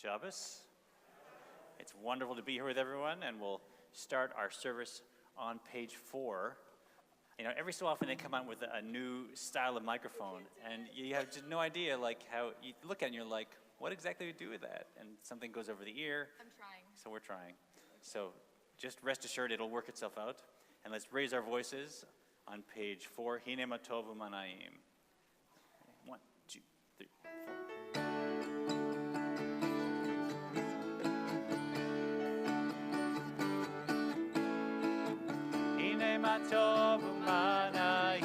Shabbos. It's wonderful to be here with everyone, and we'll start our service on page 4. You know, every so often they come out with a new style of microphone, and you have just no idea, like, how you look at it and you're like, what exactly do you do with that? And something goes over the ear. I'm trying. So we're trying. So just rest assured it'll work itself out. And let's raise our voices on page 4. Hine ma tov u'manayim. 1, 2, 3, 4. Hine ma tov u'manayim.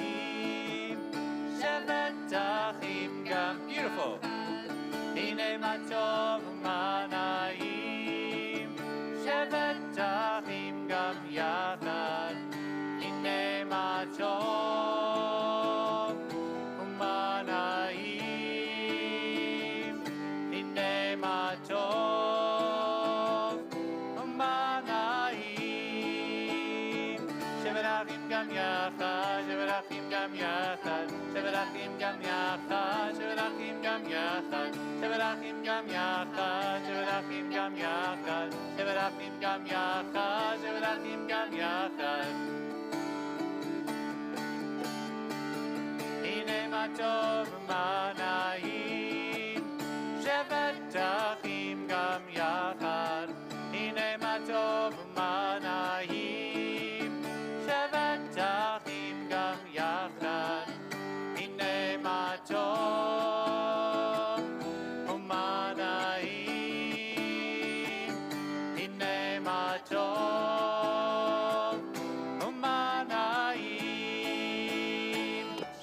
Shevet achim gam. Beautiful. Hine ma tov u'manayim. Shevet achim gam yachad. Hine ma tov u'manayim. Hine ma tov u'manayim. Shevet achim gam yachad. Shevet achim gam yachad. Shevet achim gam yachad. Shevet achim gam yachad. Shevet achim gam yachad. Shevet achim gam yachad. Shevet achim gam yachad. Shevet achim gam yachad. Hine ma tov u'manayim. Shevet achim gam yachad. Hine ma tov u'manayim. Shevet achim gam yachad. Hine ma tov u'manayim. Hine ma tov u'manayim.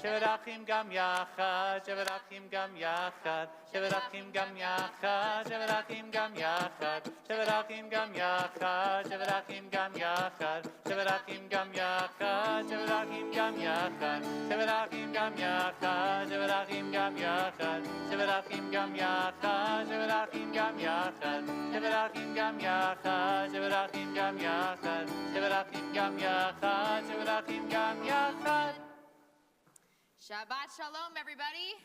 Shevet achim gam yachad. Shevet achim gam yachad. Shevet achim gam yachad. Shevet achim gam yachad. Shevet achim gam yachad. Shevet achim gam yachad. Shevet achim gam yachad. Shevet achim gam yachad. Shevet achim gam yachad. Shevet achim gam yachad. Shevet achim gam yachad. Shevet achim gam yachad. Shevet achim gam yachad. Shevet achim gam yachad. Shevet achim gam yachad. Shevet achim gam yachad. Shabbat shalom, everybody.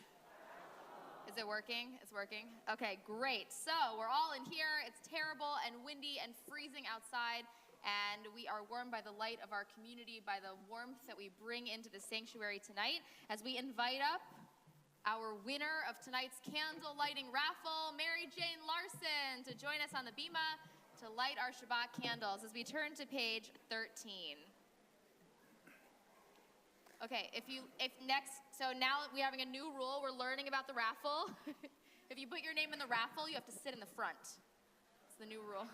Is it working? It's working? Okay, great. So we're all in here. It's terrible and windy and freezing outside, and we are warmed by the light of our community, by the warmth that we bring into the sanctuary tonight as we invite up our winner of tonight's candle lighting raffle, Mary Jane Larson, to join us on the bima to light our Shabbat candles as we turn to page 13. Okay, so now we're having a new rule. We're learning about the raffle. If you put your name in the raffle, you have to sit in the front. It's the new rule.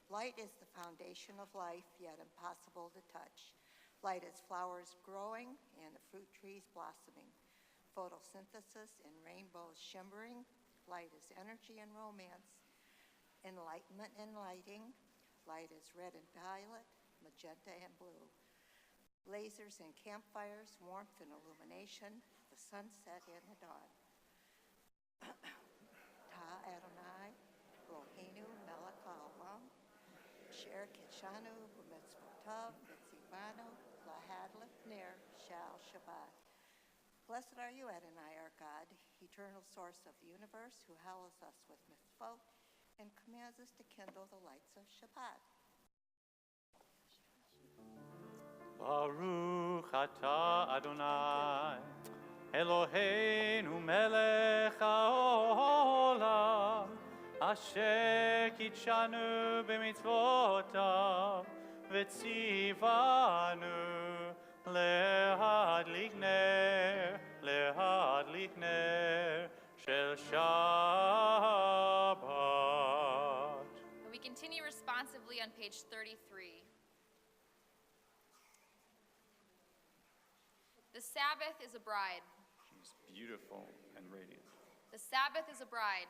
Light is the foundation of life, yet impossible to touch. Light is flowers growing and the fruit trees blossoming. Photosynthesis and rainbows shimmering. Light is energy and romance. Enlightenment and lighting. Light is red and violet, magenta and blue. Lasers and campfires, warmth and illumination, the sunset and the dawn. Ta Adonai, Eloheinu melech haolam, asher kidshanu b'mitzvotav v'tzivanu lahad lifner shal Shabbat. Blessed are you, Adonai, our God, eternal source of the universe, who hallows us with mitzvot and commands us to kindle the lights of Shabbat. Baruch atah Adonai, Eloheinu melech haolam, asher kitshanu b'mitzvotav v'tzivanu להדליק נר של Shabbat. We continue responsively on page 33. The Sabbath is a bride. She's beautiful and radiant. The Sabbath is a bride.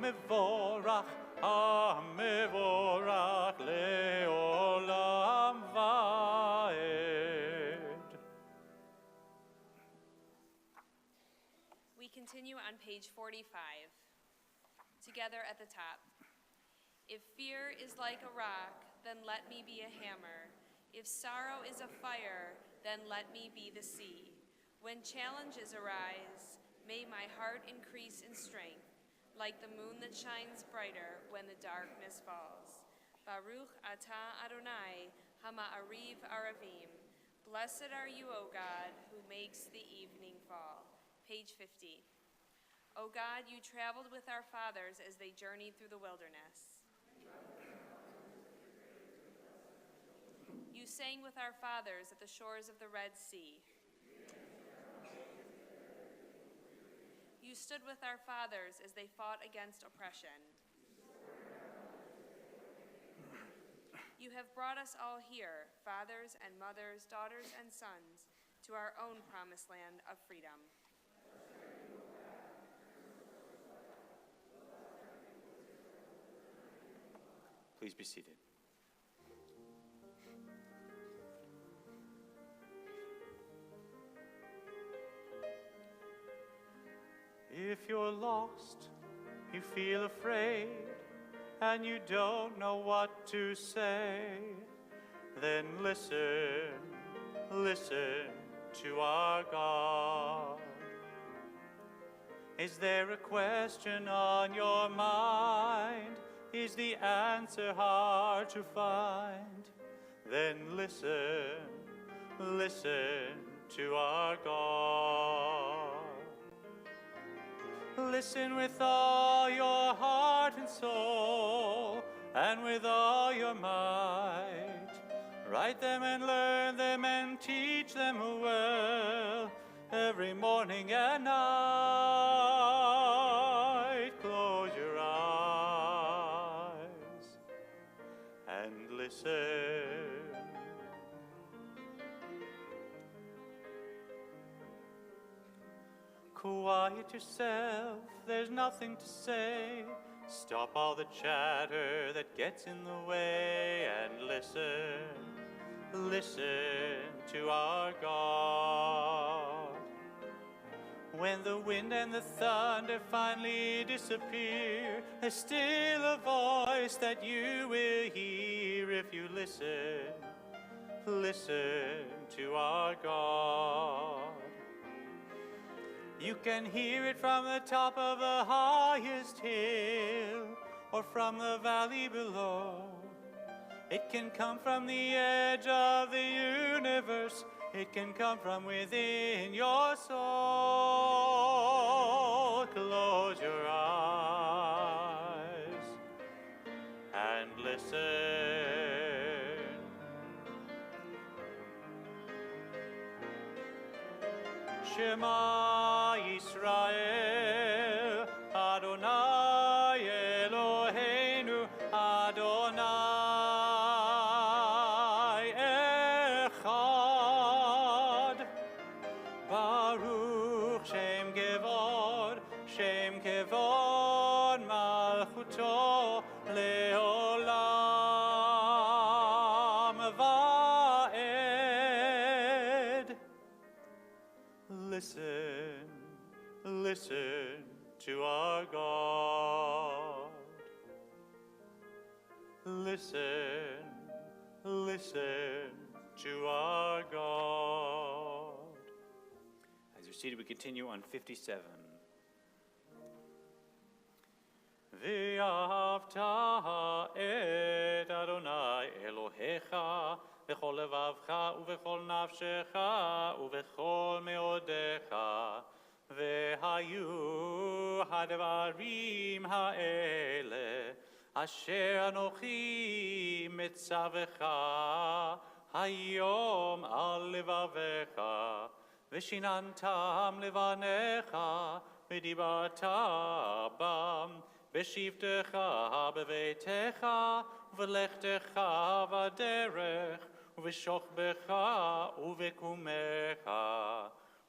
המבורך, המבורך לעולם ועד. We continue on page 45, together at the top. If fear is like a rock, then let me be a hammer. If sorrow is a fire, then let me be the sea. When challenges arise, may my heart increase in strength, like the moon that shines brighter when the darkness falls. Baruch atah Adonai, hama'ariv aravim. Blessed are you, O God, who makes the evening fall. Page 50. O God, you traveled with our fathers as they journeyed through the wilderness. You sang with our fathers at the shores of the Red Sea. You stood with our fathers as they fought against oppression. You have brought us all here, fathers and mothers, daughters and sons, to our own promised land of freedom. Please be seated. If you're lost, you feel afraid, and you don't know what to say, then listen, listen to our God. Is there a question on your mind? Is the answer hard to find? Then listen, listen to our God. Listen with all your heart and soul, and with all your might. Write them and learn them and teach them well, every morning and night. Close your eyes and listen. Quiet yourself, there's nothing to say. Stop all the chatter that gets in the way and listen, listen to our God. When the wind and the thunder finally disappear, there's still a voice that you will hear if you listen, listen to our God. You can hear it from the top of the highest hill or from the valley below. It can come from the edge of the universe. It can come from within your soul. Close your eyes and listen. Shema Yisrael, Adonai Eloheinu, Adonai Echad. Baruch Shem Kevod, Shem Kevod Malchuto Leolam Va'ed. Listen, listen to our God. Listen, listen to our God. As you're seated, we continue on 57. ואהבת את אדוני אלוהיך בכל לבבך ובכל נפשך ובכל מאודיך, והיו הדברים האלה אשר אנוכי מצווך היום על לבביך, ושיננתם לבניך ודיברת בם בשבתך בביתך ובלכתך בדרך ובשוכבך ובקומך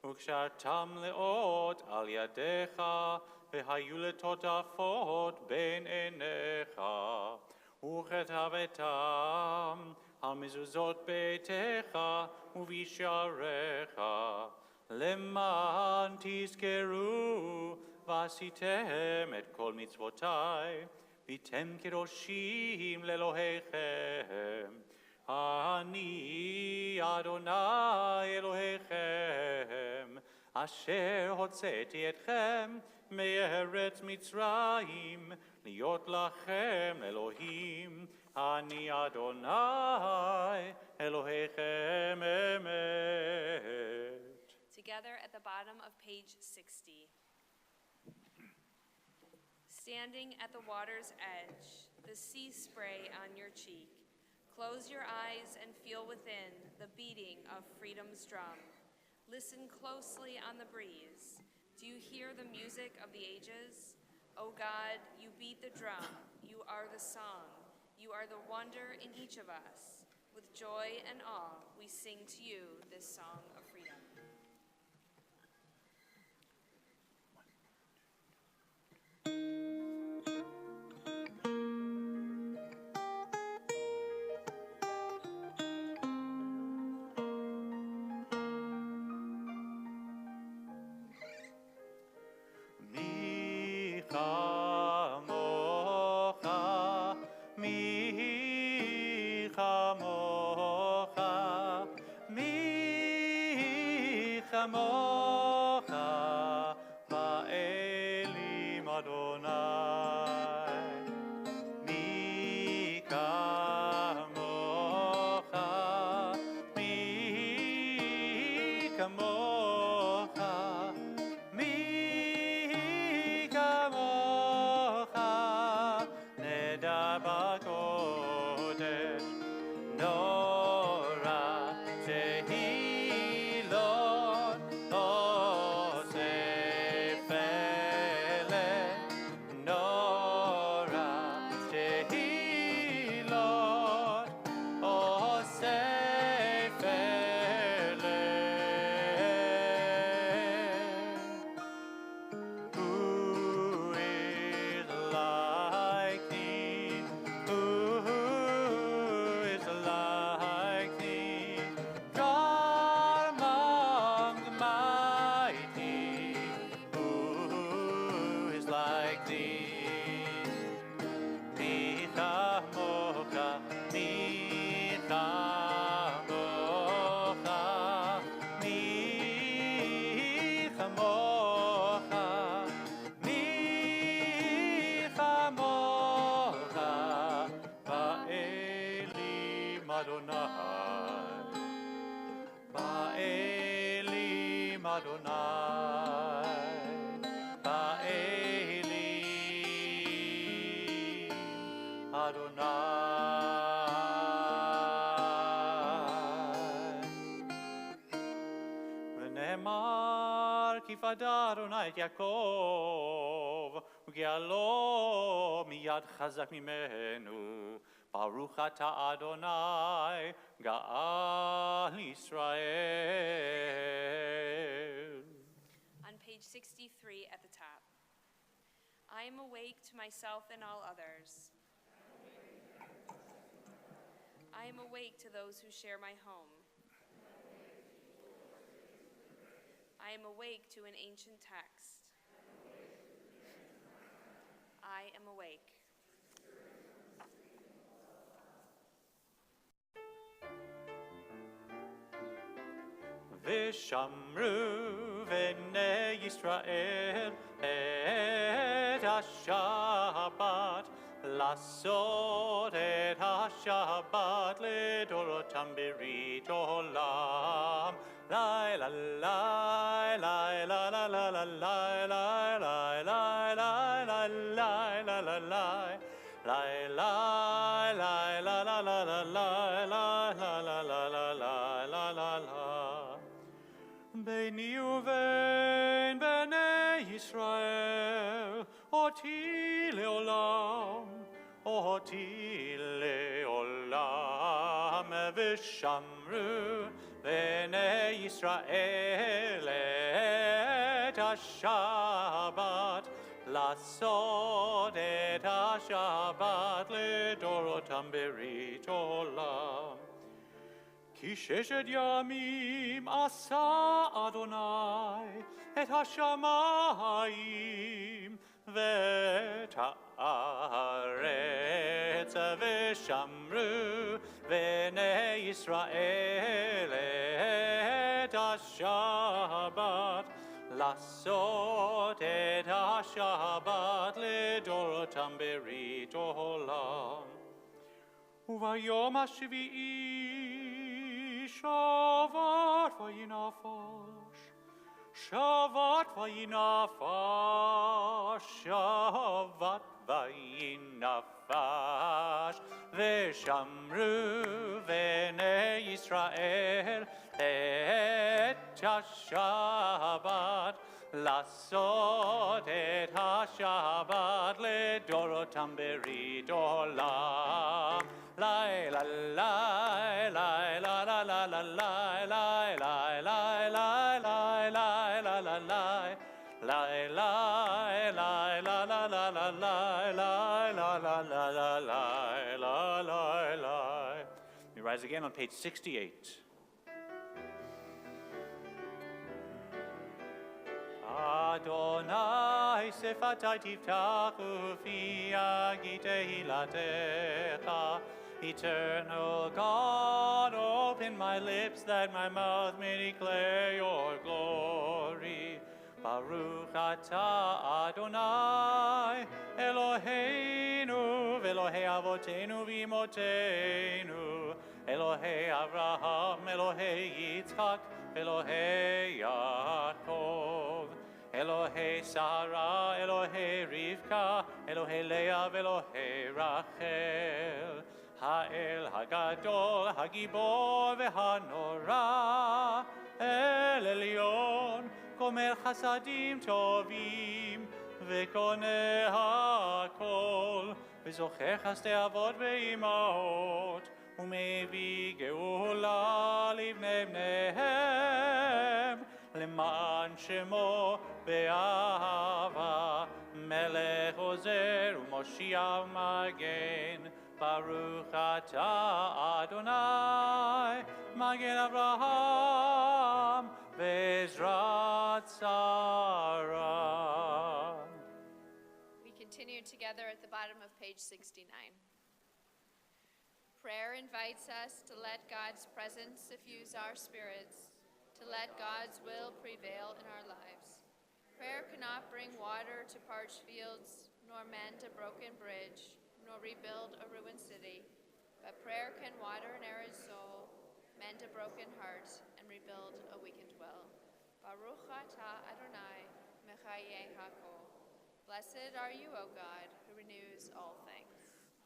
וקשרתם לאות על ידיך, והיו לטוטפות בין עיניך, וכתבתם על מזוזות ביתך ובשעריך, למען תזכרו ועשיתם את כל מצוותי, והייתם קדושים לאלוהיכם. אני אדוני אלוהיכם, אשר הוצאתי אתכם מארץ מצרים, להיות לכם אלוהים. אני אדוני אלוהיכם אמת. Together at the bottom of page 60. Standing at the water's edge, the sea spray on your cheek, close your eyes and feel within the beating of freedom's drum. Listen closely on the breeze. Do you hear the music of the ages? O God, you beat the drum. You are the song. You are the wonder in each of us. With joy and awe, we sing to you this song of freedom. פדה אדוני את יעקב, וגאלו מיד חזק ממנו. ברוך אתה אדוני, גאל ישראל. On page 63 at the top. I am awake to myself and all others. I am awake to those who share my home. I am awake to an ancient text. I am awake. ושמרו בני ישראל את השבת, לעשות את השבת לדורותם ברית עולם. לילה לילה לילה לילה לילה לילה לילה ביני ובין בני ישראל אותי לעולם ושמרו Bnei Yisrael et HaShabbat, לעשות את השבת לדורותם ברית עולם. כי ששת ימים עשה אדוני את השמיים ואת הארץ, ושמרו בני ישראל את השבת, לעשות את השבת לדורותם ברית עולם. וביום השביעי שבת וינפש, שבת וינפש, שבת וינפש, ושמרו בני ישראל את השבת, לעשות את השבת לדורותם ברית עולם. לילה לילה לילה לילה We rise again on page 68. Adonai sefatai tiftach ufi agi tehilatecha. Eternal God, open my lips that my mouth may declare your glory. Baruch atah Adonai Eloheinu v'Elohei avotenu v'imotenu, Elohei Avraham, Elohei Yitzchak, Elohei Yaakov, Elohei Sarah, Elohei Rivka, Elohei Leah, Elohei Rachel, Ha'el Hagadol, Hagibor v'Hanora, El Elyon, Gomer Chasadim Tovim, V'Koneh HaKol, V'Zocher Chasdei Avot V'Imaot, U'Mevi Geula Livnei Bneihem, Leman Shemo Be'ahava, Melech Ozer U'Moshiach Magen, Baruch atah Adonai, Magen Avraham, Ve'ezrat Sarah. We continue together at the bottom of page 69. Prayer invites us to let God's presence suffuse our spirits, to let God's will prevail in our lives. Prayer cannot bring water to parched fields, nor mend a broken bridge, nor rebuild a ruined city, but prayer can water an arid soul, mend a broken heart, and rebuild a weakened will. Baruch atah Adonai mechayeh hakol. Blessed are you, O God, who renews all things.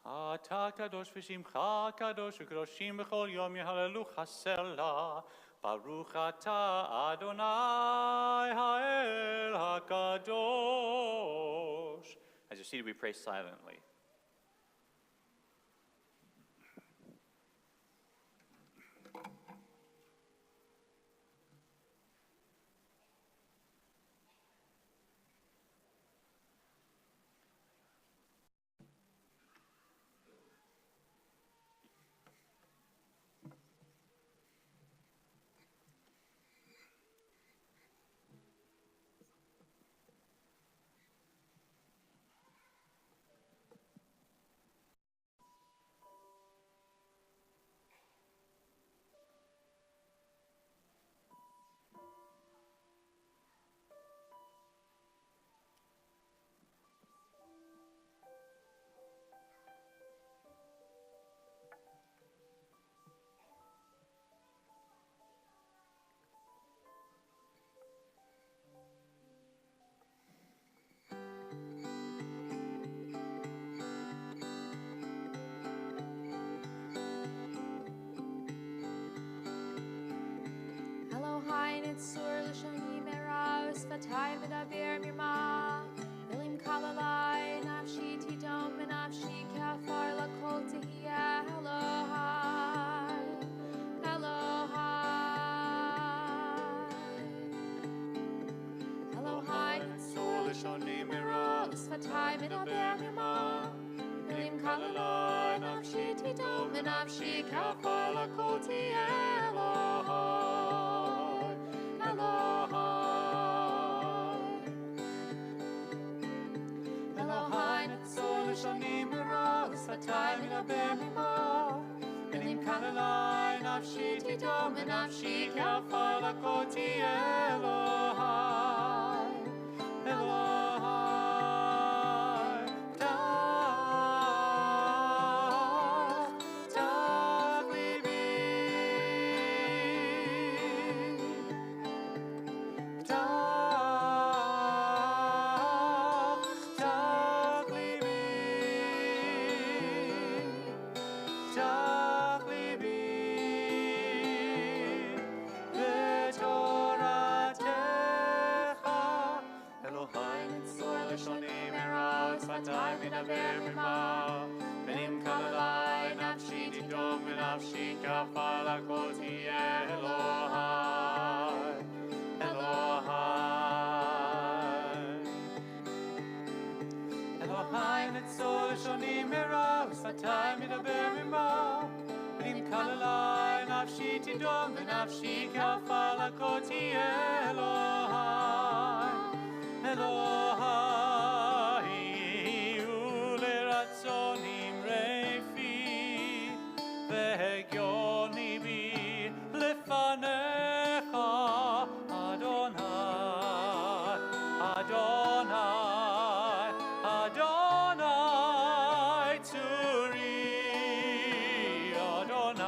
אתה קדוש ושמך קדוש וקדושים בכל יום יהללוך סלה. ברוך אתה אדוני האל הקדוש. As you're seated, we pray silently. Sur l'shoni merav sfatay medaber mirma milim kalalai nafshi tidom nafshi kafar lakol tehiyah Elohai Elohai ונפשי כעפר לקותי אלוהי, אלוהי. אלוהי נצור לשוני מרע ושפתי מדבר ממו, מילים קל אלי נפשי תדום ונפשי כעפר לקותי אלוהי, אלוהי. ונפשי כעפר לקותי אלוהי, אלוהי. ולרצון אמרי פי והגיון ליבי לפניך, אדוני, אדוני, אדוני צורי, אדוני.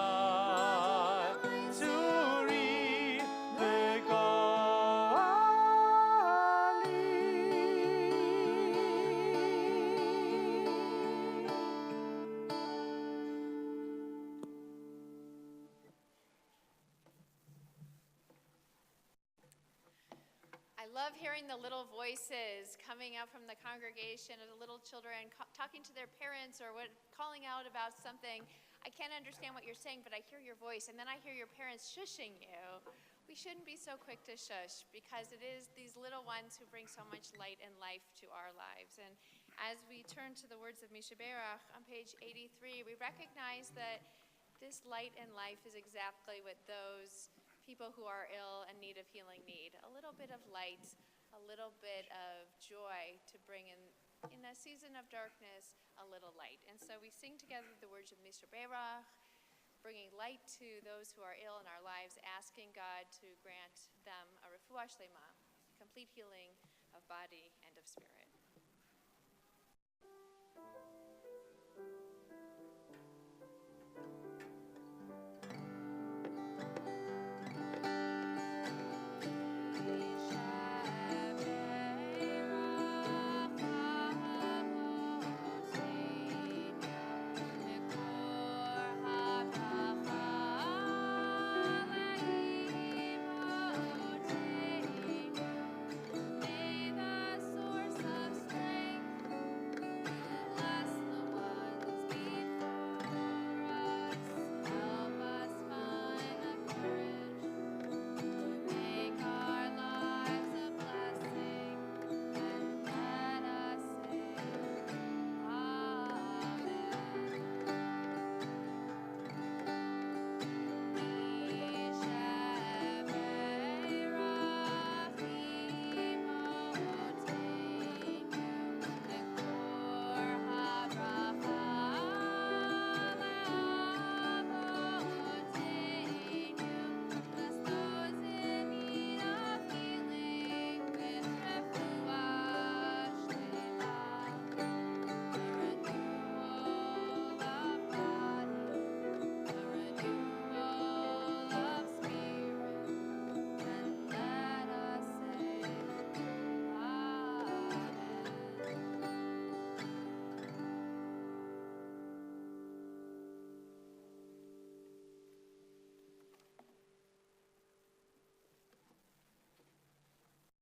Hearing the little voices coming out from the congregation of the little children talking to their parents or calling out about something. I can't understand what you're saying, but I hear your voice, and then I hear your parents shushing you. We shouldn't be so quick to shush, because it is these little ones who bring so much light and life to our lives. And as we turn to the words of Mishaberach on page 83, we recognize that this light and life is exactly what those people who are ill and need of healing need. A little bit of light, a little bit of joy to bring in a season of darkness, a little light. And so we sing together the words of Mishaberach, bringing light to those who are ill in our lives, asking God to grant them a refuah shlema, complete healing of body and of spirit.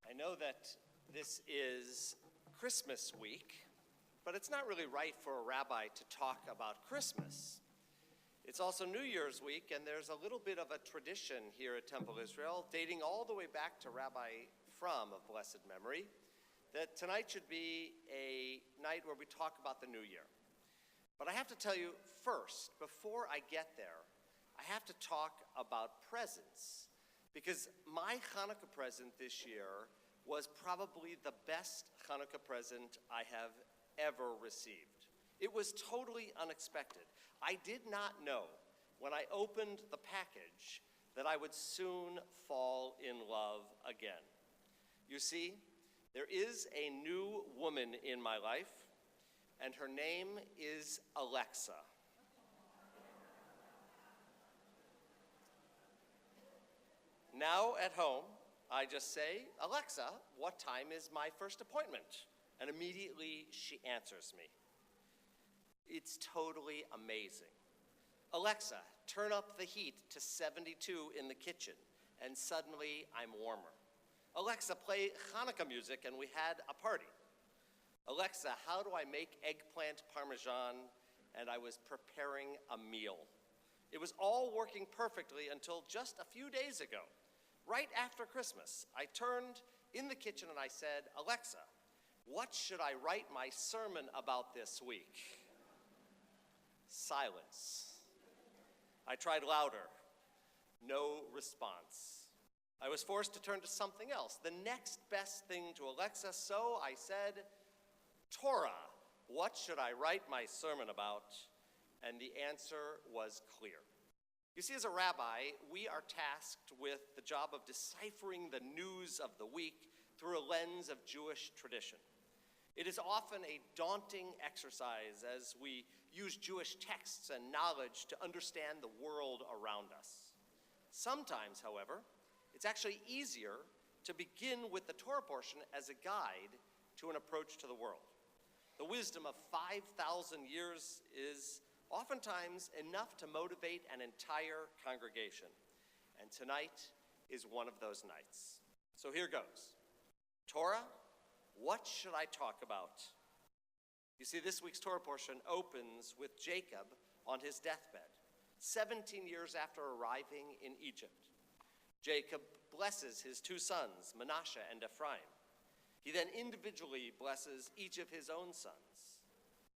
I know that this is Christmas week, but it's not really right for a rabbi to talk about Christmas. It's also New Year's week, and there's a little bit of a tradition here at Temple Israel, dating all the way back to Rabbi Fromm of blessed memory, that tonight should be a night where we talk about the new year. But I have to tell you first, before I get there, I have to talk about presents. Because my Hanukkah present this year was probably the best Hanukkah present I have ever received. It was totally unexpected. I did not know when I opened the package that I would soon fall in love again. You see, there is a new woman in my life, and her name is Alexa. Now at home, I just say, Alexa, what time is my first appointment? And immediately she answers me. It's totally amazing. Alexa, turn up the heat to 72 in the kitchen, and suddenly I'm warmer. Alexa, play Hanukkah music, and we had a party. Alexa, how do I make eggplant parmesan? And I was preparing a meal. It was all working perfectly until just a few days ago. Right after Christmas, I turned in the kitchen and I said, Alexa, what should I write my sermon about this week? Silence. I tried louder. No response. I was forced to turn to something else, the next best thing to Alexa, so I said, Torah, what should I write my sermon about? And the answer was clear. You see, as a rabbi, we are tasked with the job of deciphering the news of the week through a lens of Jewish tradition. It is often a daunting exercise as we use Jewish texts and knowledge to understand the world around us. Sometimes, however, it's actually easier to begin with the Torah portion as a guide to an approach to the world. The wisdom of 5,000 years is oftentimes enough to motivate an entire congregation. And tonight is one of those nights. So here goes. Torah, what should I talk about? You see, this week's Torah portion opens with Jacob on his deathbed, 17 years after arriving in Egypt. Jacob blesses his two sons, Manasseh and Ephraim. He then individually blesses each of his own sons.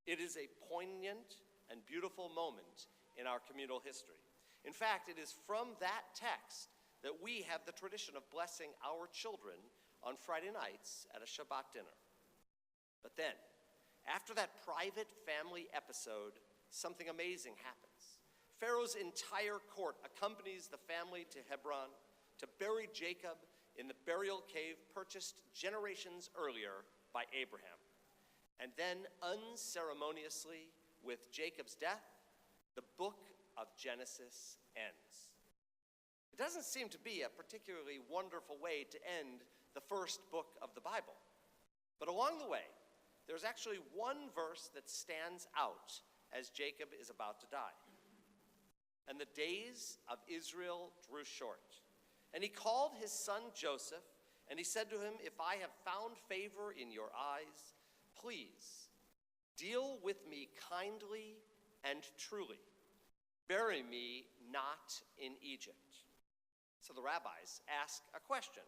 It is a poignant and beautiful moment in our communal history. In fact, it is from that text that we have the tradition of blessing our children on Friday nights at a Shabbat dinner. But then, after that private family episode, something amazing happens. Pharaoh's entire court accompanies the family to Hebron to bury Jacob in the burial cave purchased generations earlier by Abraham. And then, unceremoniously, with Jacob's death, the book of Genesis ends. It doesn't seem to be a particularly wonderful way to end the first book of the Bible. But along the way, there's actually one verse that stands out as Jacob is about to die. And the days of Israel drew short. And he called his son Joseph, and he said to him, if I have found favor in your eyes, please deal with me kindly and truly. Bury me not in Egypt. So the rabbis ask a question.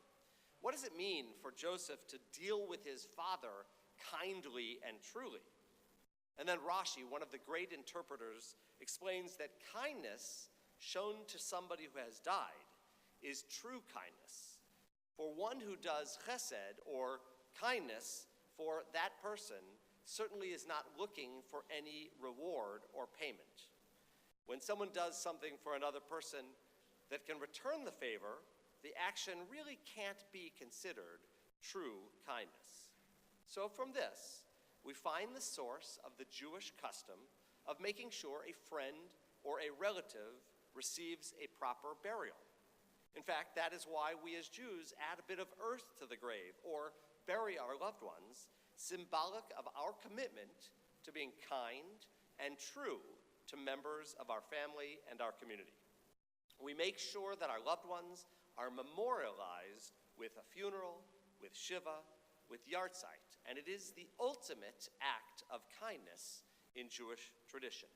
What does it mean for Joseph to deal with his father kindly and truly? And then Rashi, one of the great interpreters, explains that kindness shown to somebody who has died is true kindness. For one who does chesed, or kindness, for that person certainly is not looking for any reward or payment. When someone does something for another person that can return the favor, the action really can't be considered true kindness. So from this, we find the source of the Jewish custom of making sure a friend or a relative receives a proper burial. In fact, that is why we as Jews add a bit of earth to the grave or bury our loved ones, symbolic of our commitment to being kind and true to members of our family and our community. We make sure that our loved ones are memorialized with a funeral, with shiva, with yahrzeit, and it is the ultimate act of kindness in Jewish tradition.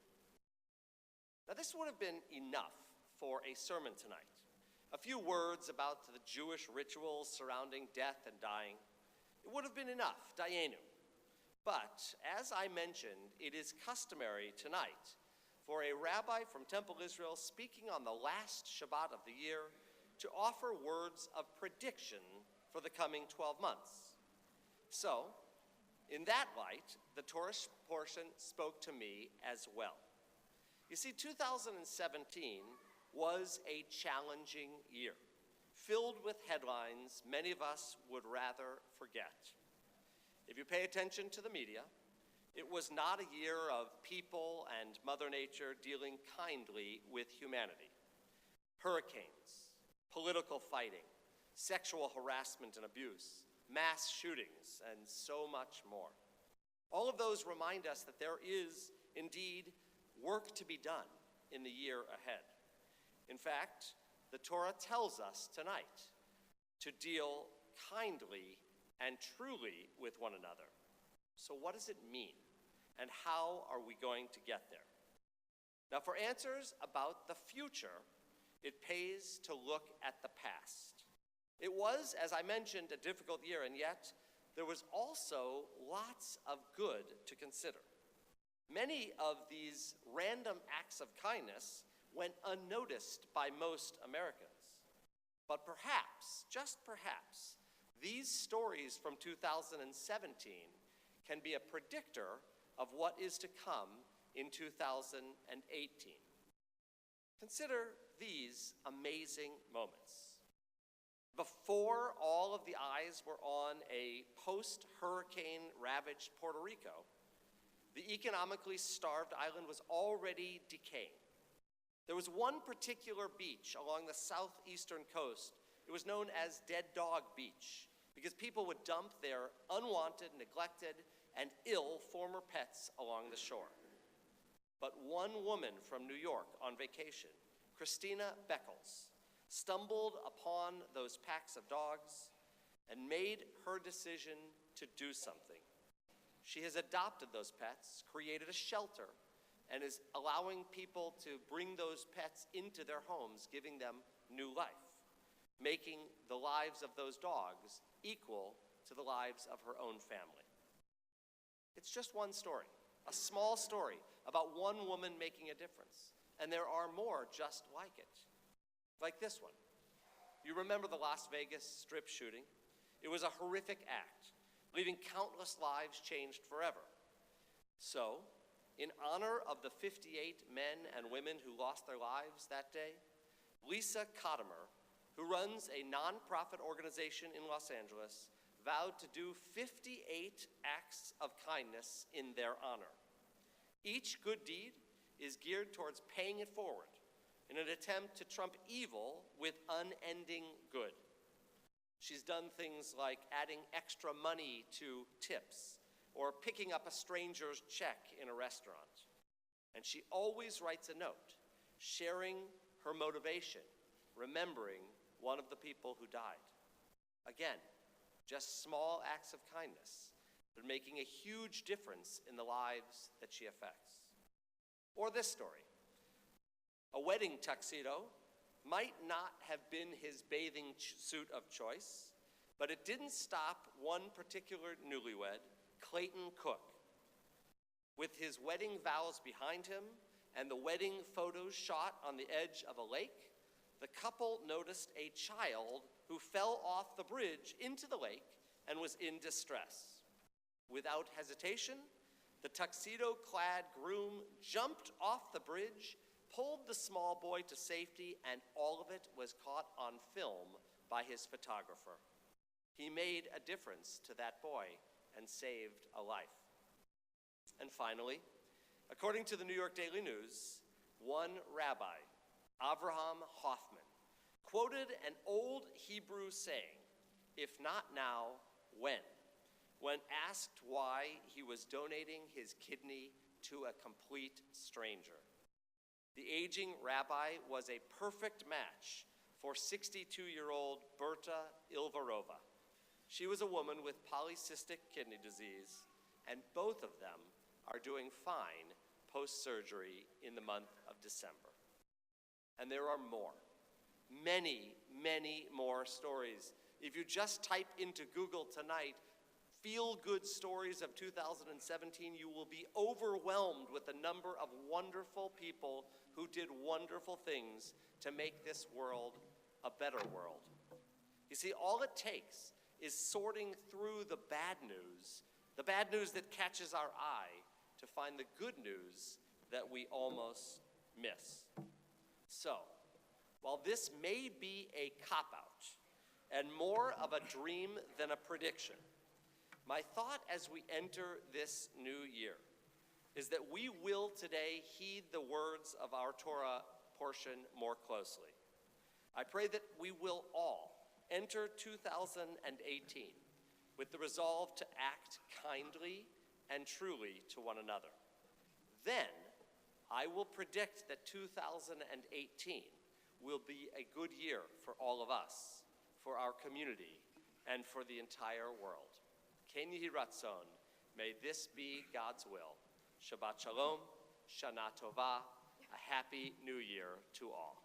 Now, this would have been enough for a sermon tonight. A few words about the Jewish rituals surrounding death and dying. It would have been enough, dayenu. But, as I mentioned, it is customary tonight for a rabbi from Temple Israel speaking on the last Shabbat of the year to offer words of prediction for the coming 12 months. So, in that light, the Torah portion spoke to me as well. You see, 2017 was a challenging year, filled with headlines many of us would rather forget. If you pay attention to the media, it was not a year of people and Mother Nature dealing kindly with humanity. Hurricanes, political fighting, sexual harassment and abuse, mass shootings, and so much more. All of those remind us that there is indeed work to be done in the year ahead. In fact, the Torah tells us tonight to deal kindly and truly with one another. So what does it mean? And how are we going to get there? Now, for answers about the future, it pays to look at the past. It was, as I mentioned, a difficult year, and yet there was also lots of good to consider. Many of these random acts of kindness went unnoticed by most Americans. But perhaps, just perhaps, these stories from 2017 can be a predictor of what is to come in 2018. Consider these amazing moments. Before all of the eyes were on a post-hurricane ravaged Puerto Rico, the economically starved island was already decaying. There was one particular beach along the southeastern coast. It was known as Dead Dog Beach because people would dump their unwanted, neglected, and ill former pets along the shore. But one woman from New York on vacation, Christina Beckles, stumbled upon those packs of dogs and made her decision to do something. She has adopted those pets, created a shelter, and is allowing people to bring those pets into their homes, giving them new life, making the lives of those dogs equal to the lives of her own family. It's just one story, a small story about one woman making a difference, and there are more just like it, like this one. You remember the Las Vegas Strip shooting? It was a horrific act, leaving countless lives changed forever. So, in honor of the 58 men and women who lost their lives that day, Lisa Cotimer, who runs a nonprofit organization in Los Angeles, vowed to do 58 acts of kindness in their honor. Each good deed is geared towards paying it forward in an attempt to trump evil with unending good. She's done things like adding extra money to tips or picking up a stranger's check in a restaurant. And she always writes a note, sharing her motivation, remembering one of the people who died. Again, just small acts of kindness, but making a huge difference in the lives that she affects. Or this story. A wedding tuxedo might not have been his bathing suit of choice, but it didn't stop one particular newlywed, Clayton Cook. With his wedding vows behind him and the wedding photos shot on the edge of a lake, the couple noticed a child who fell off the bridge into the lake and was in distress. Without hesitation, the tuxedo-clad groom jumped off the bridge, pulled the small boy to safety, and all of it was caught on film by his photographer. He made a difference to that boy and saved a life. And finally, according to the New York Daily News, one rabbi, Avraham Hoffman, quoted an old Hebrew saying, "If not now, when?" when asked why he was donating his kidney to a complete stranger. The aging rabbi was a perfect match for 62-year-old Berta Ilvarova. She was a woman with polycystic kidney disease, and both of them are doing fine post-surgery in the month of December. And there are more, many, many more stories. If you just type into Google tonight, feel-good stories of 2017, you will be overwhelmed with the number of wonderful people who did wonderful things to make this world a better world. You see, all it takes is sorting through the bad news that catches our eye, to find the good news that we almost miss. So, while this may be a cop-out and more of a dream than a prediction, my thought as we enter this new year is that we will today heed the words of our Torah portion more closely. I pray that we will all enter 2018 with the resolve to act kindly and truly to one another. Then, I will predict that 2018 will be a good year for all of us, for our community, and for the entire world. Ken Yehi Ratzon, may this be God's will. Shabbat Shalom, Shana Tova, a happy new year to all.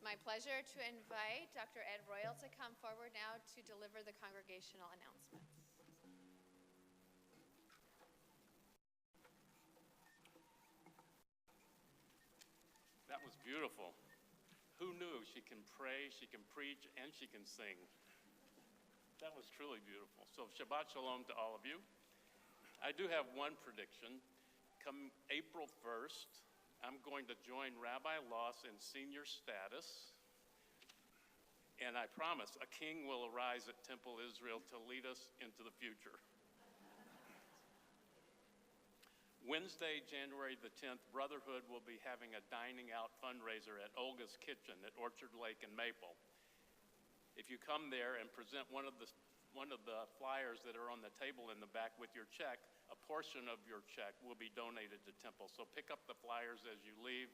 My pleasure to invite Dr. Ed Royal to come forward now to deliver the congregational announcements. That was beautiful. Who knew she can pray, she can preach, and she can sing? That was truly beautiful. So Shabbat Shalom to all of you. I do have one prediction. Come April 1st, I'm going to join Rabbi Loss in senior status. And I promise, a king will arise at Temple Israel to lead us into the future. Wednesday, January the 10th, Brotherhood will be having a dining out fundraiser at Olga's Kitchen at Orchard Lake and Maple. If you come there and present one of the flyers that are on the table in the back with your check, a portion of your check will be donated to Temple. So pick up the flyers as you leave,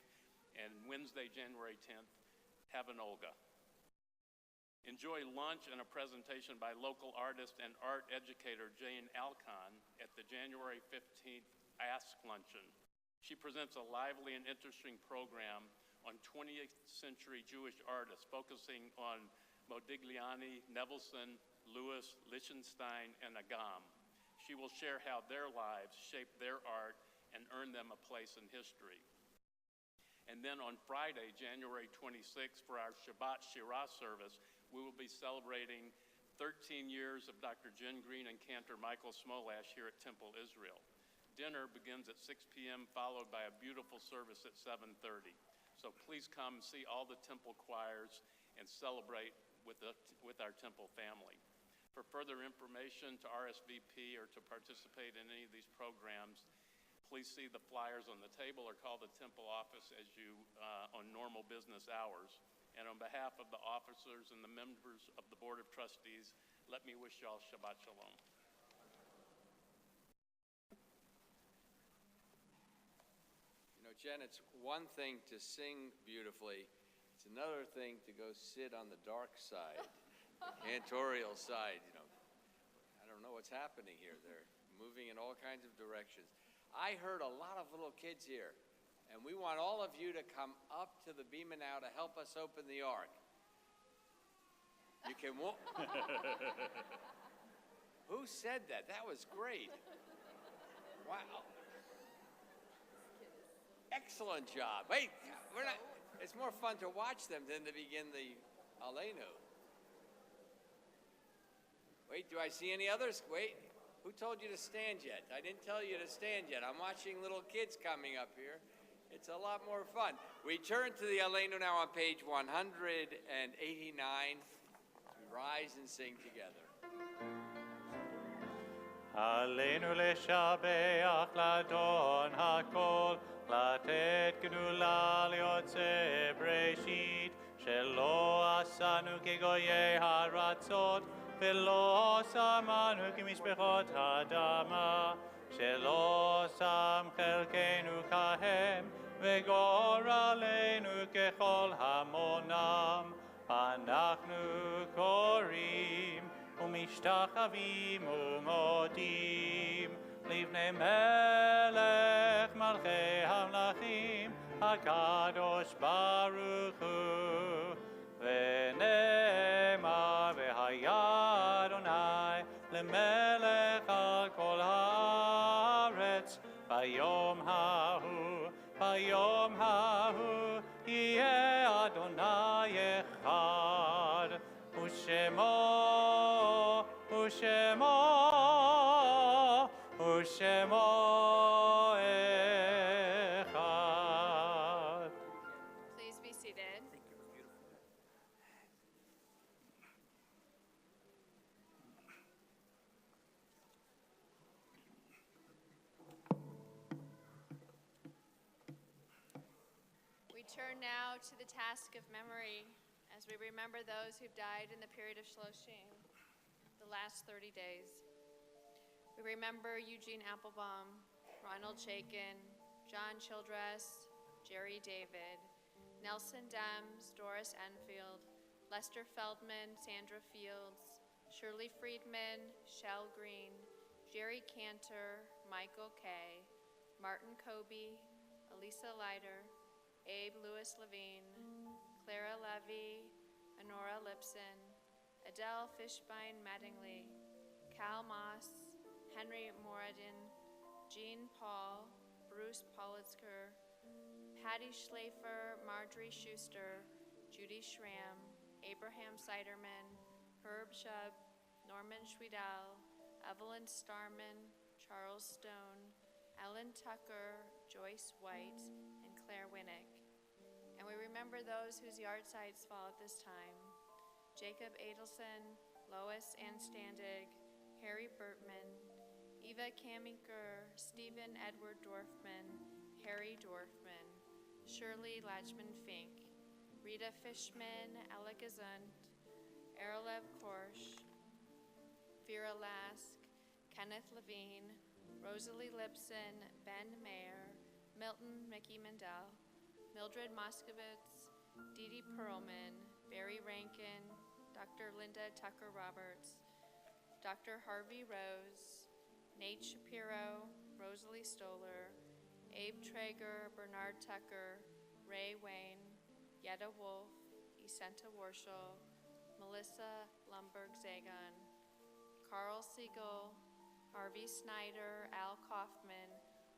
and Wednesday, January 10th, have an Olga. Enjoy lunch and a presentation by local artist and art educator Jane Alcon at the January 15th Ask Luncheon. She presents a lively and interesting program on 20th century Jewish artists, focusing on Modigliani, Nevelson, Lewis, Lichtenstein, and Agam. She will share how their lives shaped their art and earned them a place in history. And then on Friday, January 26th, for our Shabbat Shirah service, we will be celebrating 13 years of Dr. Jen Green and Cantor Michael Smolash here at Temple Israel. Dinner begins at 6 p.m., followed by a beautiful service at 7:30. So please come see all the Temple choirs and celebrate with our Temple family. For further information to RSVP or to participate in any of these programs, please see the flyers on the table or call the Temple office as you on normal business hours. And on behalf of the officers and the members of the Board of Trustees, let me wish y'all Shabbat Shalom. You know, Jen, it's one thing to sing beautifully. It's another thing to go sit on the dark side, the cantorial side. You know, I don't know what's happening here. They're moving in all kinds of directions. I heard a lot of little kids here, and we want all of you to come up to the bema now to help us open the ark. You can walk. Who said that? That was great. Wow. Excellent job. Wait, it's more fun to watch them than to begin the Aleinu. Wait, do I see any others? Wait. Who told you to stand yet? I didn't tell you to stand yet. I'm watching little kids coming up here. It's a lot more fun. We turn to the Aleinu now on page 189. We rise and sing together. עלינו לשבח לאדון הכל, לתת גדולה ליוצא בראשית, שלא עשנו כגויי הרצות, ולא שמנו כמשפחות האדמה, שלא שם חלקנו כהם, וגורלנו ככל המונם. אנחנו קוראים ומשתחווים ומודים לבני מלך מלכי המלכים, הקדוש ברוך הוא. ונאמר והיה אדוני למלך על כל הארץ, ביום ההוא יהיה אדוני אחד, ושמו אחד. Please be seated. We turn now to the task of memory as we remember those who've died in the period of Shloshim, the last 30 days. We remember Eugene Applebaum, Ronald Chaikin, John Childress, Jerry David, Nelson Dems, Doris Enfield, Lester Feldman, Sandra Fields, Shirley Friedman, Shell Green, Jerry Cantor, Michael Kay, Martin Kobe, Elisa Leiter, Abe Lewis Levine, Clara Levy, Honora Lipson, Adele Fishbein Mattingly, Cal Moss, Henry Moradin, Jean Paul, Bruce Politzker, Patty Schlafer, Marjorie Schuster, Judy Schramm, Abraham Siderman, Herb Shub, Norman Schwedel, Evelyn Starman, Charles Stone, Ellen Tucker, Joyce White, and Claire Winnick. And we remember those whose yahrzeits fall at this time: Jacob Adelson, Lois Anstandig, Harry Bertman, Eva Kamiker, Stephen Edward Dorfman, Harry Dorfman, Shirley Latchman Fink, Rita Fishman, Ella Gazunt, Erlev Korsch, Vera Lask, Kenneth Levine, Rosalie Lipson, Ben Mayer, Milton Mickey Mendel, Mildred Moskowitz, Dee Dee Perlman, Barry Rankin, Dr. Linda Tucker Roberts, Dr. Harvey Rose, Nate Shapiro, Rosalie Stoller, Abe Traeger, Bernard Tucker, Ray Wayne, Yetta Wolf, Isenta Warshall, Melissa Lumberg-Zagon, Carl Siegel, Harvey Snyder, Al Kaufman,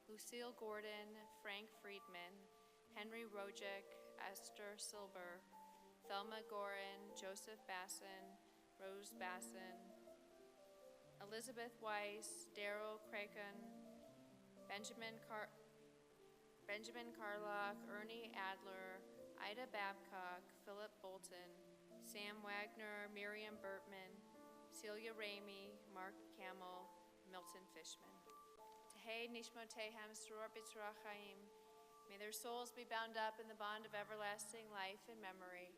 Lucille Gordon, Frank Friedman, Henry Rojic, Esther Silber, Thelma Gorin, Joseph Basson, Rose Basson, Elizabeth Weiss, Daryl Kraken, Benjamin Carlock, Ernie Adler, Ida Babcock, Philip Bolton, Sam Wagner, Miriam Bertman, Celia Ramey, Mark Camel, Milton Fishman. Tehei Nishmotehem Sror B'Tzra Chaim. May their souls be bound up in the bond of everlasting life and memory,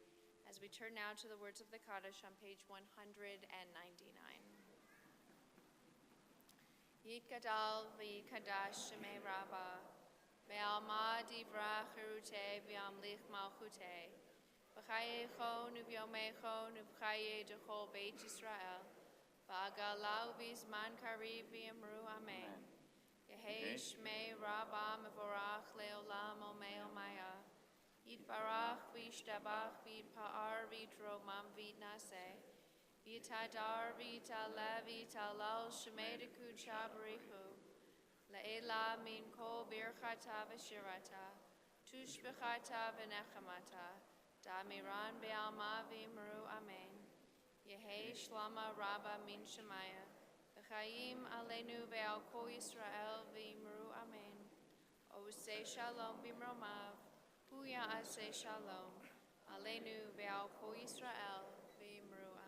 as we turn now to the words of the Kaddish on page 199. Yitgadal v'yikadash shemei Rabbah, ve'alma divra chirute v'yamlich malchute, v'chayechon u'vyomechon u'v'chaye dechol beit Yisrael, v'agala u'v'zman kariv v'yamru amen. Yehei shmei Rabbah mevorach le'olam omei omaya, yitbarach v'yishtabach v'yitpa'ar v'yitromam v'yitnaseh, V'yitadar v'yitalev v'yitalal shemei dekud barichu, le'ela min kol birchata v'shirata, tushbechata v'nechamata, da'miran be'alma v'imru amen. Yehei shlama rabba min shemaya, v'chayim aleinu ve'al kol Yisrael v'imru amen. Oseh shalom b'mromav, hu ya'aseh shalom, aleinu ve'al kol Yisrael v'imru amen.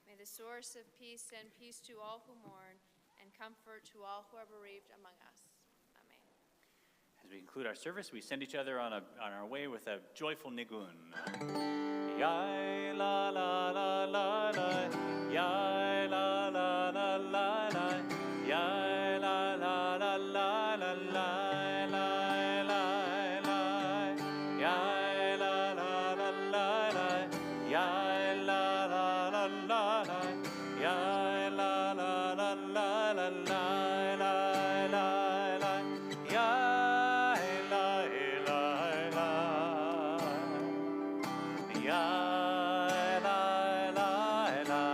May the source of peace send peace to all who mourn and comfort to all who are bereaved among us. Amen. As we conclude our service, we send each other on our way with a joyful nigun. Yai la la la la la, yai la la la la la, yai la la la la la la, la la la, yai la la la la la, yai la la la la la, yai la la la la la la, la la, yai la la la, yai la la la,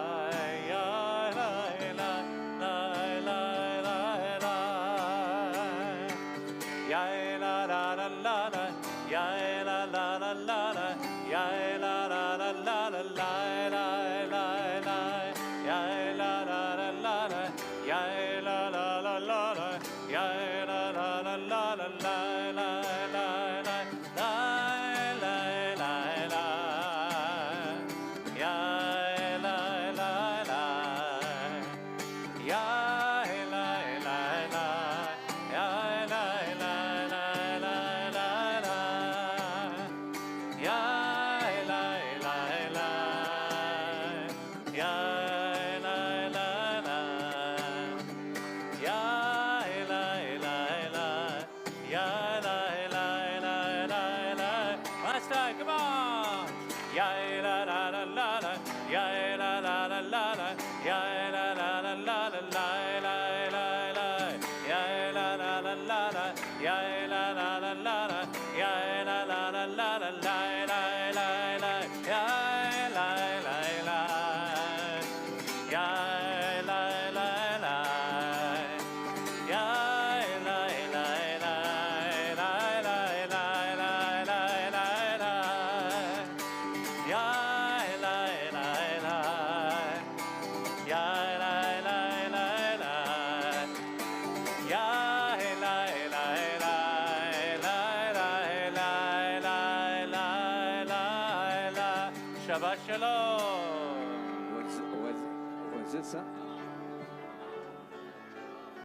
yai la la la, yai la la la, yai la la la la, yai la la la la, yai la la la la la, yai la la la la, yai la la la la, yai la la la la la, la la la la. Shabbat Shalom. Was it something?